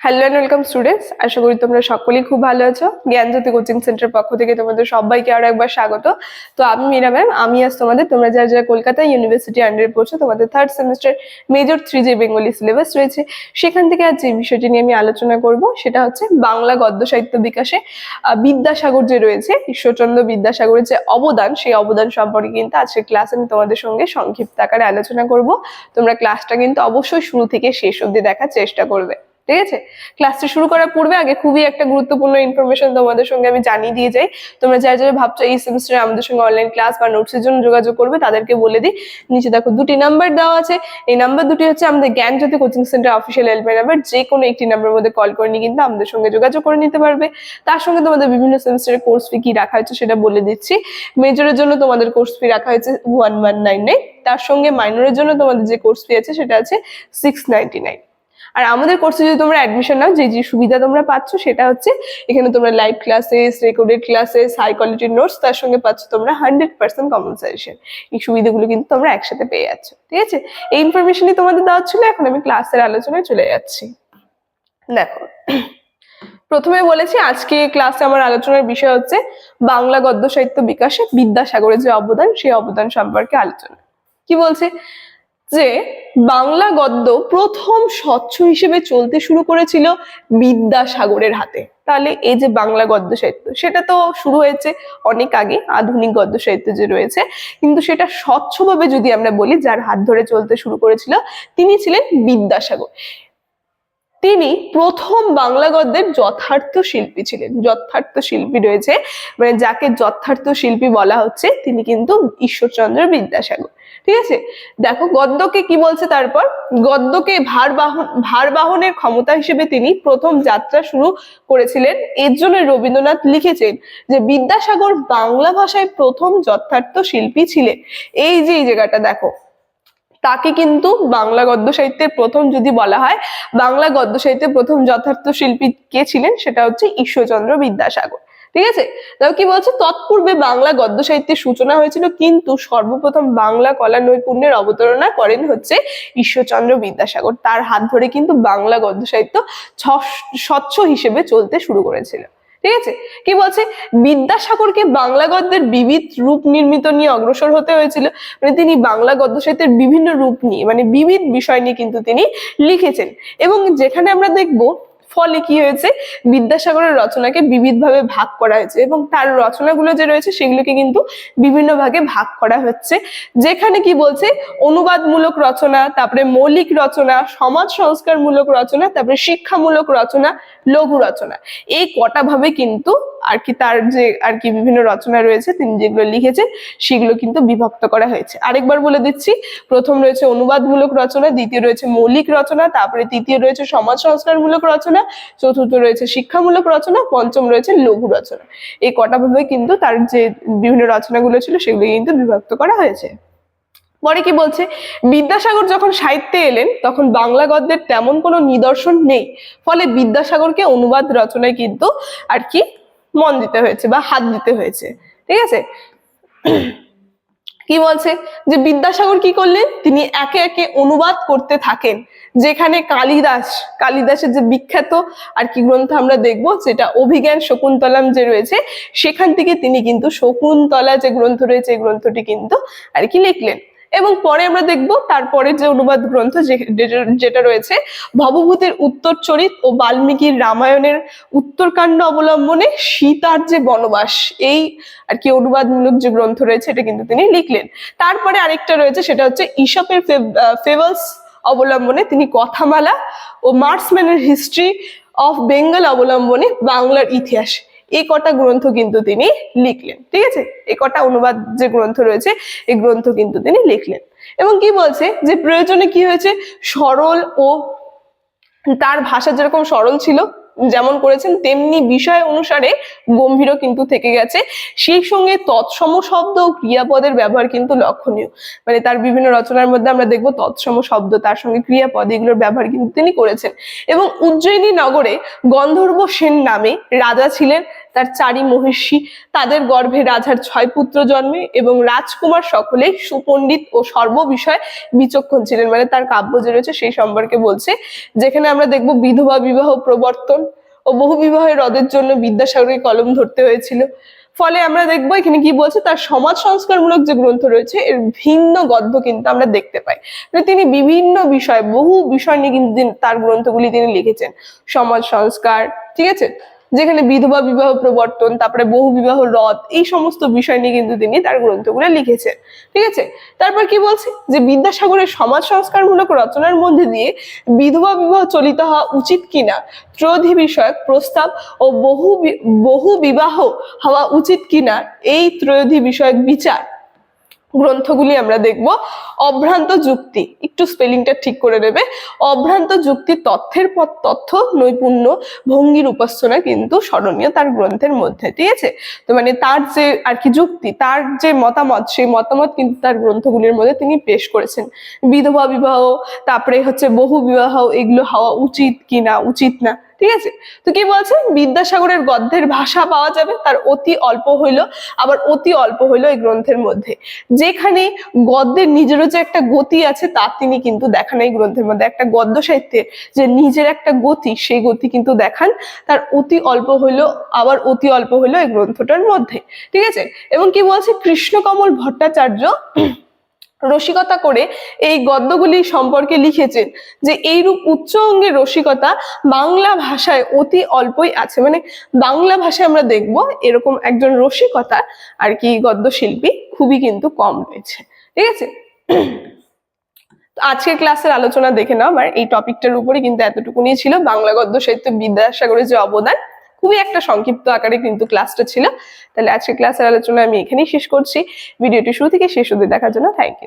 Hello and welcome students, আশা করি তোমরা সকলেই খুব ভালো আছো। জ্ঞানজ্যোতি কোচিং সেন্টার পক্ষ থেকে তোমাদের সবাইকে আরো একবার স্বাগত। তো আমি মীরা ম্যাম, আমি আজ তোমরা যারা যারা কলকাতা ইউনিভার্সিটি আন্ডারে পড়ছো, তোমাদের থার্ড সেমিস্টার মেজর 3 যে বেঙ্গলি সিলেবাস রয়েছে, সেখান থেকে আজ যে বিষয়টি নিয়ে আমি আলোচনা করব সেটা হচ্ছে বাংলা গদ্য সাহিত্য বিকাশে বিদ্যাসাগর যে রয়েছে, ঈশ্বরচন্দ্র বিদ্যাসাগরের যে অবদান, সেই অবদান সম্পর্কে কিন্তু আজকের ক্লাসে আমি তোমাদের সঙ্গে সংক্ষিপ্ত আকারে আলোচনা করব। তোমরা ক্লাসটা কিন্তু অবশ্যই শুরু থেকে শেষ অবধি দেখার চেষ্টা করবে, ঠিক আছে? ক্লাসটা শুরু করার পূর্বে আগে খুবই একটা গুরুত্বপূর্ণ ইনফরমেশন তোমাদের সঙ্গে আমি জানিয়ে দিয়ে যাই। তোমরা যারা যারা ভাবছো এই সেমিস্টারে আমাদের সঙ্গে অনলাইন ক্লাস বা নোটসের জন্য যোগাযোগ করবে, তাদেরকে বলে দিই, নিচে দেখো দুটি নাম্বার দেওয়া আছে। এই নাম্বার দুটি হচ্ছে আমাদের Gyanjyoti coaching centre official helpline number. যে কোনো একটি নাম্বারের মধ্যে কল করে নিয়ে কিন্তু আমাদের সঙ্গে যোগাযোগ করে নিতে পারবে। তার সঙ্গে তোমাদের বিভিন্ন সেমিস্টারের কোর্স ফি কি রাখা হয়েছে সেটা বলে দিচ্ছি। মেজরের জন্য তোমাদের কোর্স ফি রাখা হয়েছে 1199, তার সঙ্গে মাইনরের জন্য তোমাদের যে কোর্স ফি আছে সেটা আছে 699। আর আমাদের কোর্সে যদি তোমরা অ্যাডমিশন নাও, যে যে সুবিধা তোমরা পাচ্ছ সেটা হচ্ছে এখানে তোমরা live classes, recorded classes, high কোয়ালিটির নোটস, তার সঙ্গে পাচ্ছ তোমরা 100% কমন সাজেশন। এই সুবিধাগুলো কিন্তু তোমরা একসাথে পেয়ে যাচ্ছ, ঠিক আছে? এই ইনফরমেশনই তোমাদের দেওয়া ছিল। এখন আমি ক্লাসের আলোচনায় চলে যাচ্ছি। দেখো, প্রথমে বলেছি আজকে ক্লাসে আমার আলোচনার বিষয় হচ্ছে বাংলা গদ্য সাহিত্য বিকাশে বিদ্যাসাগরের যে অবদান, সেই অবদান সম্পর্কে আলোচনা। কি বলছে যে বাংলা গদ্য প্রথম স্বচ্ছ হিসেবে চলতে শুরু করেছিল বিদ্যাসাগরের হাতে। তাহলে এই যে বাংলা গদ্য সাহিত্য, সেটা তো শুরু হয়েছে অনেক আগে, আধুনিক গদ্য সাহিত্য যে রয়েছে, কিন্তু সেটা স্বচ্ছভাবে যদি আমরা বলি, যার হাত ধরে চলতে শুরু করেছিল তিনি ছিলেন বিদ্যাসাগর। তিনি প্রথম বাংলা গদ্যের যথার্থ শিল্পী ছিলেন। যথার্থ শিল্পী রয়েছে, মানে যাকে যথার্থ শিল্পী বলা হচ্ছে, তিনি কিন্তু ঈশ্বরচন্দ্র বিদ্যাসাগর, ঠিক আছে? দেখো গদ্যকে কি বলছে, তারপর গদ্যকে ভার বাহনের ক্ষমতা হিসেবে তিনি প্রথম যাত্রা শুরু করেছিলেন। এর জন্য রবীন্দ্রনাথ লিখেছেন যে বিদ্যাসাগর বাংলা ভাষায় প্রথম যথার্থ শিল্পী ছিলেন। এই যে এই জায়গাটা দেখো, তাকে কিন্তু বাংলা গদ্য সাহিত্যের প্রথম যদি বলা হয়, বাংলা গদ্য সাহিত্যের প্রথম যথার্থ শিল্পী কে ছিলেন, সেটা হচ্ছে ঈশ্বরচন্দ্র বিদ্যাসাগর, ঠিক আছে? তাও কি বলছে, তৎপূর্বে বাংলা গদ্য সাহিত্যের সূচনা হয়েছিল, কিন্তু সর্বপ্রথম বাংলা কলা নৈপুণ্যের অবতারণা করেন হচ্ছে ঈশ্বরচন্দ্র বিদ্যাসাগর। তার হাত ধরে কিন্তু বাংলা গদ্য সাহিত্য স্বচ্ছ হিসেবে চলতে শুরু করেছিল, ঠিক আছে? কি বলছে, বিদ্যাসাগরকে বাংলা গদ্যের বিবিধ রূপ নির্মিত নিয়ে অগ্রসর হতে হয়েছিল। মানে তিনি বাংলা গদ্য সাহিত্যের বিভিন্ন রূপ নিয়ে, মানে বিবিধ বিষয় নিয়ে কিন্তু তিনি লিখেছেন। এবং যেখানে আমরা দেখবো, ফলে কি হয়েছে, বিদ্যাসাগরের রচনাকে বিবিধভাবে ভাগ করা হয়েছে, এবং তার রচনাগুলো যে রয়েছে সেগুলোকে কিন্তু বিভিন্ন ভাগে ভাগ করা হচ্ছে। যেখানে কি বলছে, অনুবাদমূলক রচনা, তারপরে মৌলিক রচনা, সমাজ সংস্কারমূলক রচনা, তারপরে শিক্ষামূলক রচনা, লঘু রচনা, এই কটা ভাবে কিন্তু আর কি তার যে আর কি বিভিন্ন রচনা রয়েছে, তিনি যেগুলো লিখেছেন সেগুলো কিন্তু বিভক্ত করা হয়েছে। আরেকবার বলে দিচ্ছি, প্রথম রয়েছে অনুবাদমূলক রচনা, দ্বিতীয় রয়েছে মৌলিক রচনা, তারপরে তৃতীয় রয়েছে সমাজ সংস্কারমূলক রচনা, চতুর্থ রয়েছে শিক্ষামূলক রচনা, পঞ্চম রয়েছে লঘু রচনা। এই কটা ভাবে কিন্তু তার যে বিভিন্ন রচনাগুলো ছিল সেগুলো কিন্তু বিভক্ত করা হয়েছে। পরে কি বলছে, বিদ্যাসাগর যখন সাহিত্যে এলেন তখন বাংলা গদ্যের তেমন কোনো নিদর্শন নেই, ফলে বিদ্যাসাগরকে অনুবাদ রচনায় কিন্তু আর কি মন দিতে হয়েছে বা হাত দিতে হয়েছে, ঠিক আছে? কি বলছে যে বিদ্যাসাগর কি করলেন, তিনি একে একে অনুবাদ করতে থাকেন। যেখানে কালিদাসের যে বিখ্যাত আর কি গ্রন্থ আমরা দেখবো, যেটা অভিজ্ঞান শকুন্তলম যে রয়েছে, সেখান থেকে তিনি কিন্তু শকুন্তলা যে গ্রন্থ রয়েছে, এই গ্রন্থটি কিন্তু আর কি লিখলেন। এবং পরে আমরা দেখবো তারপরে যে অনুবাদ গ্রন্থ যেটা রয়েছে, ভবভূতির উত্তরচরিত ও বাল্মীকির রামায়ণের উত্তরকাণ্ড অবলম্বনে সীতার যে বনবাস, এই আর কি অনুবাদমূলক যে গ্রন্থ রয়েছে, এটা কিন্তু তিনি লিখলেন। তারপরে আরেকটা রয়েছে, সেটা হচ্ছে ঈশপের ফেবলস অবলম্বনে তিনি কথামালা ও মার্সম্যানের হিস্ট্রি অফ বেঙ্গল অবলম্বনে বাংলার ইতিহাস, এই কটা গ্রন্থ কিন্তু তিনি লিখলেন, ঠিক আছে? এই কটা অনুবাদ যে গ্রন্থ রয়েছে, এই গ্রন্থ কিন্তু তিনি লিখলেন। এবং কি বলছে যে প্রয়োজনে কি হয়েছে, সরল ও তার ভাষা যেরকম সরল ছিল যেমন করেছেন, তেমনি বিষয় অনুসারে গম্ভীরও কিন্তু থেকে গেছে। সেই সঙ্গে তৎসম শব্দ ও ক্রিয়াপদের ব্যবহার কিন্তু লক্ষণীয়। মানে তার বিভিন্ন রচনার মধ্যে আমরা দেখবো তৎসম শব্দ, তার সঙ্গে ক্রিয়াপদ, এগুলোর ব্যবহার কিন্তু তিনি করেছেন। এবং উজ্জয়িনী নগরে গন্ধর্ব সেন নামে রাজা ছিলেন, তার 4 মহিষী, তাদের গর্ভে রাজার 6 পুত্র জন্মে এবং রাজকুমার সকলেই সুপণ্ডিত ও সর্ববিষয়ে বিচক্ষণ ছিলেন। মানে তার কাব্য যে রয়েছে সেই সম্পর্কে বলছে, যেখানে আমরা দেখবো বিধবা বিবাহ প্রবর্তন ও বহু বিবাহের রদের জন্য বিদ্যাসাগরকে কলম ধরতে হয়েছিল। ফলে আমরা দেখবো এখানে কি বলছে, তার সমাজ সংস্কারমূলক যে গ্রন্থ রয়েছে এর ভিন্ন গদ্য কিন্তু আমরা দেখতে পাই। মানে তিনি বিভিন্ন বিষয়, বহু বিষয় নিয়ে কিন্তু তার গ্রন্থগুলি তিনি লিখেছেন। সমাজ সংস্কার, ঠিক আছে, যেখানে বিধবা বিবাহ প্রবর্তন, তারপরে বহু বিবাহ রদ, এই সমস্ত বিষয় নিয়ে কিন্তু তিনি তার গ্রন্থগুলো লিখেছেন। ঠিক আছে, তারপর কি বলছে যে বিদ্যাসাগরের সমাজ সংস্কারমূলক রচনার মধ্যে দিয়ে বিধবা বিবাহ চলিত হওয়া উচিত কিনা, ত্রয়োধি বিষয়ক প্রস্তাব ও বহু বিবাহ হওয়া উচিত কিনা, এই ত্রয়োধি বিষয়ক বিচার গ্রন্থগুলি আমরা দেখব। অভ্রান্ত যুক্তি, একটু স্পেলিংটা ঠিক করে নেবে, অভ্রান্ত যুক্তি তথ্যের পর তথ্য নৈপুণ্য ভঙ্গির উপাসনা কিন্তু স্মরণীয় তার গ্রন্থের মধ্যে। ঠিক আছে, তো মানে তার যে আর কি যুক্তি, তার যে মতামত, সেই মতামত কিন্তু তার গ্রন্থগুলির মধ্যে তিনি পেশ করেছেন। বিধবা বিবাহ, তারপরে হচ্ছে বহু বিবাহ, এগুলো হওয়া উচিত কিনা, উচিত না। ঠিক আছে, তো কি বলছে, বিদ্যাসাগরের গদ্যের ভাষা পাওয়া যাবে, তার অতি অল্প হইলো, আবার অতি অল্প হইলো এই গ্রন্থের মধ্যে। যেখানে গদ্যের নিজেরও যে একটা গতি আছে তা তিনি কিন্তু দেখান এই গ্রন্থের মধ্যে। একটা গদ্য সাহিত্যের যে নিজের একটা গতি, সেই গতি কিন্তু দেখান তার অতি অল্প হইলো, আবার অতি অল্প হইলো এই গ্রন্থটার মধ্যে। ঠিক আছে, এবং কি বলছে, কৃষ্ণকমল ভট্টাচার্য রসিকতা করে এই গদ্যগুলি সম্পর্কে লিখেছেন যে এইরূপ উচ্চ অঙ্গের রসিকতা বাংলা ভাষায় অতি অল্পই আছে। মানে বাংলা ভাষায় আমরা দেখব এরকম একজন রসিকতা আর কি গদ্য শিল্পী খুবই কিন্তু কম রয়েছে। ঠিক আছে, আজকের ক্লাসের আলোচনা দেখে নাও, আমার এই টপিকটার উপরে কিন্তু এতটুকুনি ছিল, বাংলা গদ্য সাহিত্য বিদ্যাসাগরের যে অবদান। খুবই একটা সংক্ষিপ্ত আকারে কিন্তু ক্লাসটা ছিল। তাহলে আজকের ক্লাসের আলোচনা আমি এখানেই শেষ করছি। ভিডিওটি শুরু থেকে শেষ অবধি দেখার জন্য থ্যাংক ইউ।